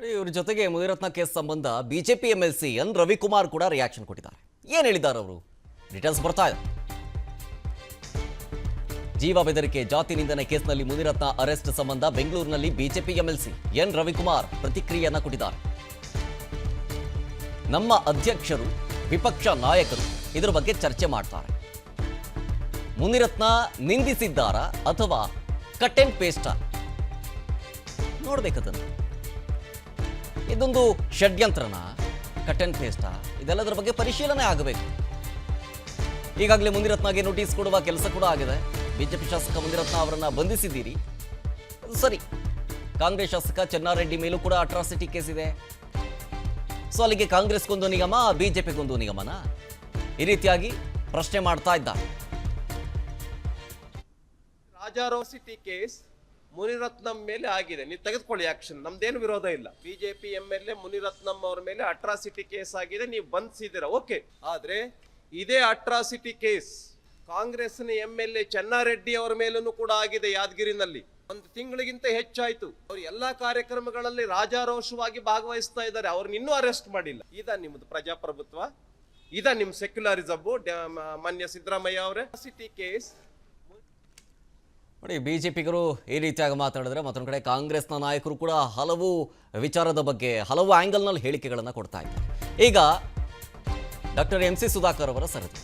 ಇವ್ರ ಜೊತೆಗೆ ಮುನಿರತ್ನ ಕೇಸ್ ಸಂಬಂಧ ಬಿಜೆಪಿ ಎಂಎಲ್ಸಿ ಎನ್ ರವಿಕುಮಾರ್ ಕೂಡ ರಿಯಾಕ್ಷನ್ ಕೊಟ್ಟಿದ್ದಾರೆ. ಏನು ಹೇಳಿದ್ದಾರೆ ಅವರು? ಡೀಟೇಲ್ಸ್ ಬರ್ತಾ ಇದೆ. ಜೀವ ಬೆದರಿಕೆ ಜಾತಿ ನಿಂದನೆ ಕೇಸ್ನಲ್ಲಿ ಮುನಿರತ್ನ ಅರೆಸ್ಟ್ ಸಂಬಂಧ ಬೆಂಗಳೂರಿನಲ್ಲಿ ಬಿಜೆಪಿ ಎಂಎಲ್ಸಿ ಎನ್ ರವಿಕುಮಾರ್ ಪ್ರತಿಕ್ರಿಯೆಯನ್ನ ಕೊಟ್ಟಿದ್ದಾರೆ. ನಮ್ಮ ಅಧ್ಯಕ್ಷರು ವಿಪಕ್ಷ ನಾಯಕರು ಇದರ ಬಗ್ಗೆ ಚರ್ಚೆ ಮಾಡ್ತಾರೆ. ಮುನಿರತ್ನ ನಿಂದಿಸಿದ್ದಾರಾ ಅಥವಾ ಕಟ್ ಅಂಡ್ ಪೇಸ್ಟಾ ನೋಡ್ಬೇಕದನ್ನು. ಇದೊಂದು ಷಡ್ಯಂತ್ರನ, ಕಟ್ ಅಂಡ್ ಪೇಸ್ಟಾ, ಇದೆಲ್ಲದರ ಬಗ್ಗೆ ಪರಿಶೀಲನೆ ಆಗಬೇಕು. ಈಗಾಗಲೇ ಮುನಿರತ್ನಗೆ ನೋಟಿಸ್ ಕೊಡುವ ಕೆಲಸ ಕೂಡ ಆಗಿದೆ. ಬಿಜೆಪಿ ಶಾಸಕ ಮುನಿರತ್ನ ಅವರನ್ನ ಬಂಧಿಸಿದ್ದೀರಿ, ಸರಿ. ಕಾಂಗ್ರೆಸ್ ಶಾಸಕ ಚೆನ್ನಾರೆಡ್ಡಿ ಮೇಲೂ ಕೂಡ ಅಟ್ರಾಸಿಟಿ ಕೇಸ್ ಇದೆ. ಸೊ ಅಲ್ಲಿಗೆ ಕಾಂಗ್ರೆಸ್ಗೊಂದು ನಿಗಮ, ಬಿಜೆಪಿಗೊಂದು ನಿಗಮನ, ಈ ರೀತಿಯಾಗಿ ಪ್ರಶ್ನೆ ಮಾಡ್ತಾ ಇದ್ದಾರೆ. ರಾಜಾರೋಸಿಟಿ ಕೇಸ್ ಮುನಿರತ್ನಂ ಮೇಲೆ ಆಗಿದೆ, ನೀವು ತೆಗೆದುಕೊಳ್ಳಿ ಆಕ್ಷನ್, ನಮ್ದೇನು ವಿರೋಧ ಇಲ್ಲ. ಬಿಜೆಪಿ ಎಂಎಲ್ಎ ಮುನಿರತ್ನಂ ಅವರ ಮೇಲೆ ಅಟ್ರಾಸಿಟಿ ಕೇಸ್ ಆಗಿದೆ, ನೀವು ಬಂಧಿಸಿದ್ದೀರಾ, ಓಕೆ. ಆದ್ರೆ ಇದೇ ಅಟ್ರಾಸಿಟಿ ಕೇಸ್ ಕಾಂಗ್ರೆಸ್ನ ಎಂಎಲ್ಎ ಚೆನ್ನಾರೆಡ್ಡಿ ಅವರ ಮೇಲೂ ಕೂಡ ಆಗಿದೆ ಯಾದಗಿರಿನಲ್ಲಿ. ಒಂದು ತಿಂಗಳಿಗಿಂತ ಹೆಚ್ಚಾಯ್ತು. ಅವ್ರು ಎಲ್ಲಾ ಕಾರ್ಯಕ್ರಮಗಳಲ್ಲಿ ರಾಜಾರೋಷವಾಗಿ ಭಾಗವಹಿಸ್ತಾ ಇದ್ದಾರೆ, ಅವ್ರನ್ನ ಇನ್ನೂ ಅರೆಸ್ಟ್ ಮಾಡಿಲ್ಲ. ಇದ ನಿಮ್ದು ಪ್ರಜಾಪ್ರಭುತ್ವ, ಇದ ನಿಮ್ ಸೆಕ್ಯುಲರಿಸಮ್. ಮಾನ್ಯ ಸಿದ್ದರಾಮಯ್ಯ ಅವರೇ, ಸಿಟಿ ಕೇಸ್ ನೋಡಿ, ಬಿಜೆಪಿಗರು ಈ ರೀತಿಯಾಗಿ ಮಾತಾಡಿದ್ರೆ ಮತ್ತೊಂದು ಕಡೆ ಕಾಂಗ್ರೆಸ್ನ ನಾಯಕರು ಕೂಡ ಹಲವು ವಿಚಾರದ ಬಗ್ಗೆ ಹಲವು ಆಂಗಲ್ನಲ್ಲಿ ಹೇಳಿಕೆಗಳನ್ನು ಕೊಡ್ತಾ ಇದ್ದಾರೆ. ಈಗ ಡಾಕ್ಟರ್ MC ಸುಧಾಕರ್ ಅವರ ಸರದಿ.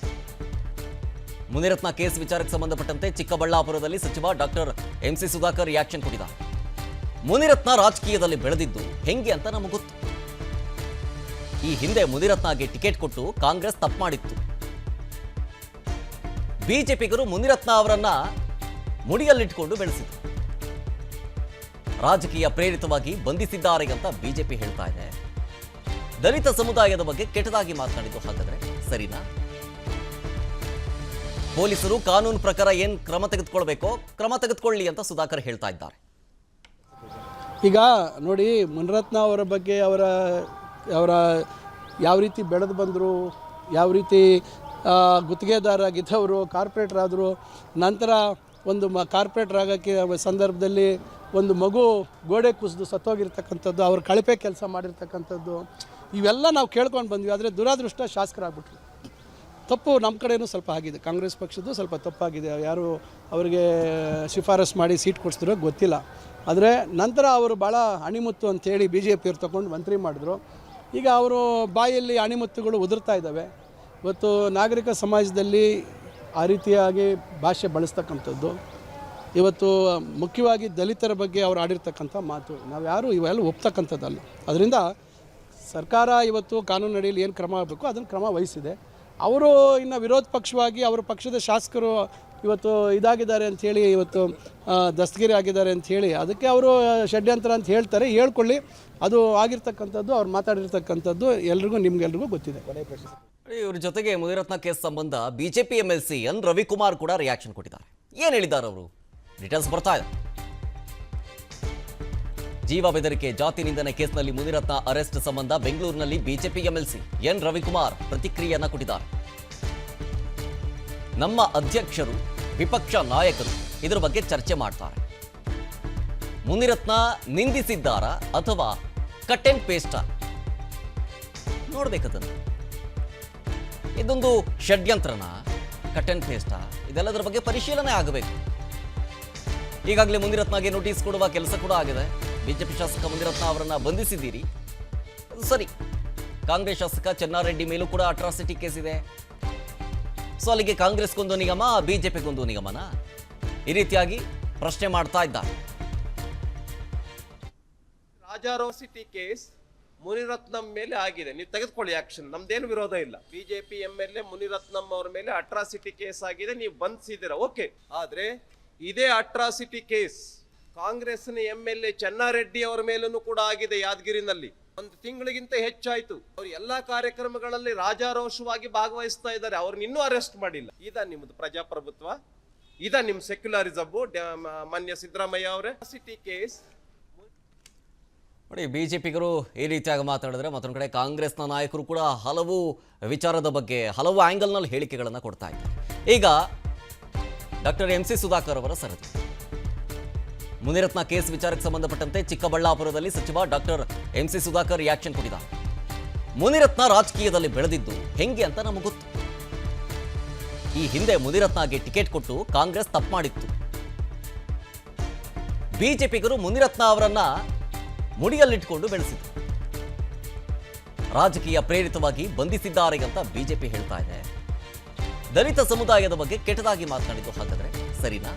ಮುನಿರತ್ನ ಕೇಸ್ ವಿಚಾರಕ್ಕೆ ಸಂಬಂಧಪಟ್ಟಂತೆ ಚಿಕ್ಕಬಳ್ಳಾಪುರದಲ್ಲಿ ಸಚಿವ ಡಾಕ್ಟರ್ MC ಸುಧಾಕರ್ ರಿಯಾಕ್ಷನ್ ಕೊಟ್ಟಿದ್ದಾರೆ. ಮುನಿರತ್ನ ರಾಜಕೀಯದಲ್ಲಿ ಬೆಳೆದಿದ್ದು ಹೆಂಗೆ ಅಂತ ನಮಗೆ ಗೊತ್ತು. ಈ ಹಿಂದೆ ಮುನಿರತ್ನಗೆ ಟಿಕೆಟ್ ಕೊಟ್ಟು ಕಾಂಗ್ರೆಸ್ ತಪ್ಪು ಮಾಡಿತ್ತು. ಬಿಜೆಪಿಗರು ಮುನಿರತ್ನ ಅವರನ್ನ ಮುಡಿಯಲ್ಲಿಟ್ಕೊಂಡು ಬೆಳೆಸಿದ್ರು. ರಾಜಕೀಯ ಪ್ರೇರಿತವಾಗಿ ಬಂಧಿಸಿದ್ದಾರೆ ಅಂತ ಬಿಜೆಪಿ ಹೇಳ್ತಾ ಇದೆ. ದಲಿತ ಸಮುದಾಯದ ಬಗ್ಗೆ ಕೆಟ್ಟದಾಗಿ ಮಾತನಾಡಿದ್ದು ಹಾಗಾದ್ರೆ ಸರಿನಾ? ಪೊಲೀಸರು ಕಾನೂನು ಪ್ರಕಾರ ಏನ್ ಕ್ರಮ ತೆಗೆದುಕೊಳ್ಬೇಕೋ ಕ್ರಮ ತೆಗೆದುಕೊಳ್ಳಿ ಅಂತ ಸುಧಾಕರ್ ಹೇಳ್ತಾ ಇದ್ದಾರೆ. ಈಗ ನೋಡಿ, ಮುನಿರತ್ನ ಅವರ ಬಗ್ಗೆ ಅವರ ಯಾವ ರೀತಿ ಬೆಳೆದು ಬಂದರು, ಯಾವ ರೀತಿ ಗುತ್ತಿಗೆದಾರಾಗಿದ್ದವರು, ಕಾರ್ಪೊರೇಟರ್ ಆದರು, ನಂತರ ಒಂದು ಕಾರ್ಪೊರೇಟರ್ ಆಗೋಕ್ಕೆ ಸಂದರ್ಭದಲ್ಲಿ ಒಂದು ಮಗು ಗೋಡೆ ಕುಸಿದು ಸತ್ತೋಗಿರ್ತಕ್ಕಂಥದ್ದು, ಅವ್ರ ಕಳಪೆ ಕೆಲಸ ಮಾಡಿರ್ತಕ್ಕಂಥದ್ದು, ಇವೆಲ್ಲ ನಾವು ಕೇಳ್ಕೊಂಡು ಬಂದ್ವಿ. ಆದರೆ ದುರಾದೃಷ್ಟ ಶಾಸಕರಾಗ್ಬಿಟ್ರು. ತಪ್ಪು ನಮ್ಮ ಕಡೆಯೂ ಸ್ವಲ್ಪ ಆಗಿದೆ, ಕಾಂಗ್ರೆಸ್ ಪಕ್ಷದ್ದು ಸ್ವಲ್ಪ ತಪ್ಪಾಗಿದೆ. ಯಾರು ಅವರಿಗೆ ಶಿಫಾರಸು ಮಾಡಿ ಸೀಟ್ ಕೊಡಿಸಿದ್ರೋ ಗೊತ್ತಿಲ್ಲ. ಆದರೆ ನಂತರ ಅವರು ಭಾಳ ಅಣಿಮುತ್ತು ಅಂಥೇಳಿ BJP ತಗೊಂಡು ಮಂತ್ರಿ ಮಾಡಿದ್ರು. ಈಗ ಅವರು ಬಾಯಲ್ಲಿ ಅಣಿಮುತ್ತುಗಳು ಉದುರ್ತಾ ಇದ್ದಾವೆ. ಇವತ್ತು ನಾಗರಿಕ ಸಮಾಜದಲ್ಲಿ ಆ ರೀತಿಯಾಗಿ ಭಾಷೆ ಬಳಸ್ತಕ್ಕಂಥದ್ದು, ಇವತ್ತು ಮುಖ್ಯವಾಗಿ ದಲಿತರ ಬಗ್ಗೆ ಅವ್ರು ಆಡಿರ್ತಕ್ಕಂಥ ಮಾತು ನಾವು ಯಾರು ಇವೆಲ್ಲ ಒಪ್ತಕ್ಕಂಥದ್ದಲ್ಲ. ಅದರಿಂದ ಸರ್ಕಾರ ಇವತ್ತು ಕಾನೂನು ಅಡಿಯಲ್ಲಿ ಏನು ಕ್ರಮ ಆಗಬೇಕು ಅದನ್ನು ಕ್ರಮ ವಹಿಸಿದೆ. ಅವರು ಇನ್ನು ವಿರೋಧ ಪಕ್ಷವಾಗಿ ಅವರ ಪಕ್ಷದ ಶಾಸಕರು ಇವತ್ತು ಇದಾಗಿದ್ದಾರೆ ಅಂಥೇಳಿ, ಇವತ್ತು ದಸ್ತಗಿರಿ ಆಗಿದ್ದಾರೆ ಅಂಥೇಳಿ, ಅದಕ್ಕೆ ಅವರು ಷಡ್ಯಂತ್ರ ಅಂತ ಹೇಳ್ತಾರೆ. ಹೇಳ್ಕೊಳ್ಳಿ, ಅದು ಆಗಿರ್ತಕ್ಕಂಥದ್ದು, ಅವ್ರು ಮಾತಾಡಿರ್ತಕ್ಕಂಥದ್ದು ಎಲ್ರಿಗೂ ನಿಮ್ಗೆಲ್ರಿಗೂ ಗೊತ್ತಿದೆ. ಇವ್ರ ಜೊತೆಗೆ ಮುನಿರತ್ನ ಕೇಸ್ ಸಂಬಂಧ ಬಿಜೆಪಿ ಎಂಎಲ್ಸಿ ಎನ್ ರವಿಕುಮಾರ್ ಕೂಡ ರಿಯಾಕ್ಷನ್ ಕೊಟ್ಟಿದ್ದಾರೆ. ಏನು ಹೇಳಿದ್ದಾರೆ ಅವರು? ಡೀಟೇಲ್ಸ್ ಬರ್ತಾ ಇದೆ. ಜೀವ ಬೆದರಿಕೆ ಜಾತಿ ನಿಂದನೆ ಕೇಸ್ನಲ್ಲಿ ಮುನಿರತ್ನ ಅರೆಸ್ಟ್ ಸಂಬಂಧ ಬೆಂಗಳೂರಿನಲ್ಲಿ ಬಿಜೆಪಿ ಎಂಎಲ್ಸಿ ಎನ್ ರವಿಕುಮಾರ್ ಪ್ರತಿಕ್ರಿಯೆಯನ್ನ ಕೊಟ್ಟಿದ್ದಾರೆ. ನಮ್ಮ ಅಧ್ಯಕ್ಷರು ವಿಪಕ್ಷ ನಾಯಕರು ಇದರ ಬಗ್ಗೆ ಚರ್ಚೆ ಮಾಡ್ತಾರೆ. ಮುನಿರತ್ನ ನಿಂದಿಸಿದ್ದಾರಾ ಅಥವಾ ಕಟ್ ಅಂಡ್ ಪೇಸ್ಟಾ ನೋಡ್ಬೇಕದನ್ನು. ಇದೊಂದು ಷಡ್ಯಂತ್ರನ, ಕಟ್ ಅಂಡ್ ಪೇಸ್ಟಾ, ಇದೆಲ್ಲದರ ಬಗ್ಗೆ ಪರಿಶೀಲನೆ ಆಗಬೇಕು. ಈಗಾಗಲೇ ಮುನಿರತ್ನಗೆ ನೋಟಿಸ್ ಕೊಡುವ ಕೆಲಸ ಕೂಡ ಆಗಿದೆ. ಬಿಜೆಪಿ ಶಾಸಕ ಮುನಿರತ್ನ ಅವರನ್ನ ಬಂಧಿಸಿದ್ದೀರಿ, ಸರಿ. ಕಾಂಗ್ರೆಸ್ ಶಾಸಕ ಚೆನ್ನಾರೆಡ್ಡಿ ಮೇಲೂ ಕೂಡ ಅಟ್ರಾಸಿಟಿ ಕೇಸ್ ಇದೆ. ಸೊ ಅಲ್ಲಿಗೆ ಕಾಂಗ್ರೆಸ್ಗೊಂದು ನಿಗಮ, ಬಿಜೆಪಿಗೊಂದು ನಿಗಮನ, ಈ ರೀತಿಯಾಗಿ ಪ್ರಶ್ನೆ ಮಾಡ್ತಾ ಇದ್ದಾರೆ. ರಾಜಾರೋಸಿಟಿ ಕೇಸ್ ಮುನಿರತ್ನಂ ಮೇಲೆ ಆಗಿದೆ, ನೀವು ತೆಗೆದುಕೊಳ್ಳಿ ಆಕ್ಷನ್, ನಮ್ದೇನು ವಿರೋಧ ಇಲ್ಲ. ಬಿಜೆಪಿ ಎಂಎಲ್ಎ ಮುನಿರತ್ನಂ ಅವರ ಮೇಲೆ ಅಟ್ರಾಸಿಟಿ ಕೇಸ್ ಆಗಿದೆ, ನೀವು ಬಂಧಿಸಿದ್ದೀರಾ, ಓಕೆ. ಆದ್ರೆ ಇದೇ ಅಟ್ರಾಸಿಟಿ ಕೇಸ್ ಕಾಂಗ್ರೆಸ್ನ ಎಂಎಲ್ಎ ಚೆನ್ನಾರೆಡ್ಡಿ ಅವರ ಮೇಲೂ ಕೂಡ ಆಗಿದೆ ಯಾದಗಿರಿನಲ್ಲಿ. ಒಂದು ತಿಂಗಳಿಗಿಂತ ಹೆಚ್ಚಾಯ್ತು. ಅವ್ರು ಎಲ್ಲಾ ಕಾರ್ಯಕ್ರಮಗಳಲ್ಲಿ ರಾಜಾರೋಷವಾಗಿ ಭಾಗವಹಿಸ್ತಾ ಇದ್ದಾರೆ, ಅವ್ರನ್ನ ಇನ್ನೂ ಅರೆಸ್ಟ್ ಮಾಡಿಲ್ಲ. ಇದ ನಿಮ್ದು ಪ್ರಜಾಪ್ರಭುತ್ವ, ಇದ ನಿಮ್ ಸೆಕ್ಯುಲರಿಸಮ್. ಮಾನ್ಯ ಸಿದ್ದರಾಮಯ್ಯ ಅವರೇ, ಸಿಟಿ ಕೇಸ್ ನೋಡಿ, ಬಿಜೆಪಿಗರು ಈ ರೀತಿಯಾಗಿ ಮಾತಾಡಿದ್ರೆ ಮತ್ತೊಂದು ಕಡೆ ಕಾಂಗ್ರೆಸ್ನ ನಾಯಕರು ಕೂಡ ಹಲವು ವಿಚಾರದ ಬಗ್ಗೆ ಹಲವು ಆಂಗಲ್ನಲ್ಲಿ ಹೇಳಿಕೆಗಳನ್ನು ಕೊಡ್ತಾ ಇದ್ದಾರೆ. ಈಗ ಡಾಕ್ಟರ್ MC ಸುಧಾಕರ್ ಅವರ ಸರದಿ. ಮುನಿರತ್ನ ಕೇಸ್ ವಿಚಾರಕ್ಕೆ ಸಂಬಂಧಪಟ್ಟಂತೆ ಚಿಕ್ಕಬಳ್ಳಾಪುರದಲ್ಲಿ ಸಚಿವ ಡಾಕ್ಟರ್ ಎಂಸಿ ಸುಧಾಕರ್ ರಿಯಾಕ್ಷನ್ ಕೊಟ್ಟಿದ್ದಾರೆ. ಮುನಿರತ್ನ ರಾಜಕೀಯದಲ್ಲಿ ಬೆಳೆದಿದ್ದು ಹೆಂಗೆ ಅಂತ ನಮಗೆ ಗೊತ್ತು. ಈ ಹಿಂದೆ ಮುನಿರತ್ನಗೆ ಟಿಕೆಟ್ ಕೊಟ್ಟು ಕಾಂಗ್ರೆಸ್ ತಪ್ಪು ಮಾಡಿತ್ತು. ಬಿಜೆಪಿಗರು ಮುನಿರತ್ನ ಅವರನ್ನ ಮುಡಿಯಲ್ಲಿಟ್ಟುಕೊಂಡು ಬೆಳೆಸಿದ್ರು. ರಾಜಕೀಯ ಪ್ರೇರಿತವಾಗಿ ಬಂಧಿಸಿದ್ದಾರೆ ಅಂತ ಬಿಜೆಪಿ ಹೇಳ್ತಾ ಇದೆ. ದಲಿತ ಸಮುದಾಯದ ಬಗ್ಗೆ ಕೆಟ್ಟದಾಗಿ ಮಾತನಾಡಿದ್ದು ಹಾಗಾದ್ರೆ ಸರಿನಾ?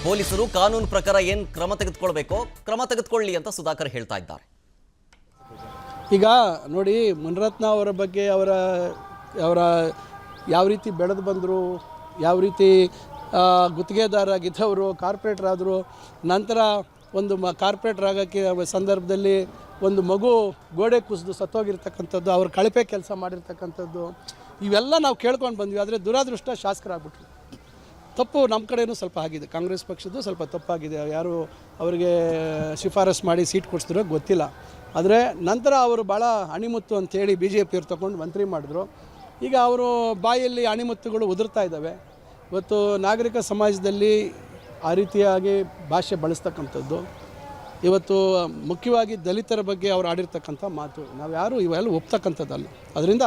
ಪೊಲೀಸರು ಕಾನೂನು ಪ್ರಕಾರ ಏನ್ ಕ್ರಮ ತೆಗೆದುಕೊಳ್ಬೇಕೋ ಕ್ರಮ ತೆಗೆದುಕೊಳ್ಳಿ ಅಂತ ಸುಧಾಕರ್ ಹೇಳ್ತಾ ಇದ್ದಾರೆ. ಈಗ ನೋಡಿ, ಮುನಿರತ್ನ ಅವರ ಬಗ್ಗೆ ಅವರ ಯಾವ ರೀತಿ ಬೆಳೆದು ಬಂದರು, ಯಾವ ರೀತಿ ಗುತ್ತಿಗೆದಾರರಾಗಿದ್ದವರು ಕಾರ್ಪೊರೇಟರ್ ಆದರು, ನಂತರ ಒಂದು ಕಾರ್ಪೊರೇಟರ್ ಆಗೋಕ್ಕೆ ಸಂದರ್ಭದಲ್ಲಿ ಒಂದು ಮಗು ಗೋಡೆ ಕುಸಿದು ಸತ್ತೋಗಿರ್ತಕ್ಕಂಥದ್ದು, ಅವ್ರ ಕಳಪೆ ಕೆಲಸ ಮಾಡಿರ್ತಕ್ಕಂಥದ್ದು, ಇವೆಲ್ಲ ನಾವು ಕೇಳ್ಕೊಂಡು ಬಂದ್ವಿ. ಆದರೆ ದುರಾದೃಷ್ಟ ಶಾಸಕರಾಗ್ಬಿಟ್ರು. ತಪ್ಪು ನಮ್ಮ ಕಡೆಯೂ ಸ್ವಲ್ಪ ಆಗಿದೆ, ಕಾಂಗ್ರೆಸ್ ಪಕ್ಷದ್ದು ಸ್ವಲ್ಪ ತಪ್ಪಾಗಿದೆ. ಯಾರು ಅವರಿಗೆ ಶಿಫಾರಸು ಮಾಡಿ ಸೀಟ್ ಕೊಡಿಸಿದ್ರೋ ಗೊತ್ತಿಲ್ಲ. ಆದರೆ ನಂತರ ಅವರು ಭಾಳ ಅಣಿಮುತ್ತು ಅಂಥೇಳಿ ಬಿ ಜೆ ಪಿಯವ್ರು ತೊಗೊಂಡು ಮಂತ್ರಿ ಮಾಡಿದ್ರು. ಈಗ ಅವರು ಬಾಯಲ್ಲಿ ಅಣಿಮುತ್ತುಗಳು ಉದುರ್ತಾ ಇದ್ದಾವೆ. ಇವತ್ತು ನಾಗರಿಕ ಸಮಾಜದಲ್ಲಿ ಆ ರೀತಿಯಾಗಿ ಭಾಷೆ ಬಳಸ್ತಕ್ಕಂಥದ್ದು, ಇವತ್ತು ಮುಖ್ಯವಾಗಿ ದಲಿತರ ಬಗ್ಗೆ ಅವ್ರು ಆಡಿರ್ತಕ್ಕಂಥ ಮಾತು ನಾವು ಯಾರು ಇವೆಲ್ಲ ಒಪ್ತಕ್ಕಂಥದ್ದಲ್ಲ. ಅದರಿಂದ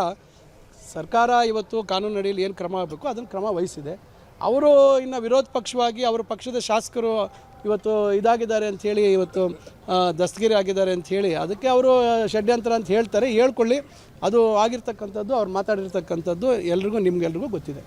ಸರ್ಕಾರ ಇವತ್ತು ಕಾನೂನು ಅಡಿಯಲ್ಲಿ ಏನು ಕ್ರಮ ಆಗಬೇಕು ಅದನ್ನು ಕ್ರಮ ವಹಿಸಿದೆ. ಅವರು ಇನ್ನು ವಿರೋಧ ಪಕ್ಷವಾಗಿ ಅವರ ಪಕ್ಷದ ಶಾಸಕರು ಇವತ್ತು ಇದಾಗಿದ್ದಾರೆ ಅಂಥೇಳಿ, ಇವತ್ತು ದಸ್ತಗಿರಿ ಆಗಿದ್ದಾರೆ ಅಂಥೇಳಿ, ಅದಕ್ಕೆ ಅವರು ಷಡ್ಯಂತ್ರ ಅಂತ ಹೇಳ್ತಾರೆ. ಹೇಳ್ಕೊಳ್ಳಿ, ಅದು ಆಗಿರ್ತಕ್ಕಂಥದ್ದು, ಅವ್ರು ಮಾತಾಡಿರ್ತಕ್ಕಂಥದ್ದು ಎಲ್ರಿಗೂ ನಿಮ್ಗೆಲ್ರಿಗೂ ಗೊತ್ತಿದೆ.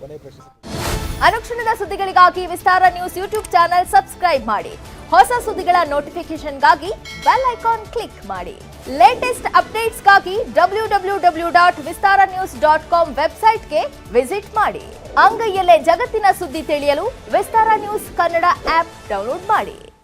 ಅನುಕ್ಷಣದ ಸುದ್ದಿಗಳಿಗಾಗಿ ವಿಸ್ತಾರ ನ್ಯೂಸ್ ಯೂಟ್ಯೂಬ್ ಚಾನೆಲ್ ಸಬ್ಸ್ಕ್ರೈಬ್ ಮಾಡಿ. ಹೊಸ ಸುದ್ದಿಗಳ ನೋಟಿಫಿಕೇಶನ್ಗಾಗಿ ಬೆಲ್ ಐಕಾನ್ ಕ್ಲಿಕ್ ಮಾಡಿ. ಲೇಟೆಸ್ಟ್ ಅಪ್ಡೇಟ್ಸ್ಗಾಗಿ www.vistaranews.com ವೆಬ್ಸೈಟ್ಗೆ ವಿಸಿಟ್ ಮಾಡಿ. ಅಂಗೈಯಲ್ಲೇ ಜಗತ್ತಿನ ಸುದ್ದಿ ತಿಳಿಯಲು ವಿಸ್ತಾರ ನ್ಯೂಸ್ ಕನ್ನಡ ಆಪ್ ಡೌನ್ಲೋಡ್ ಮಾಡಿ.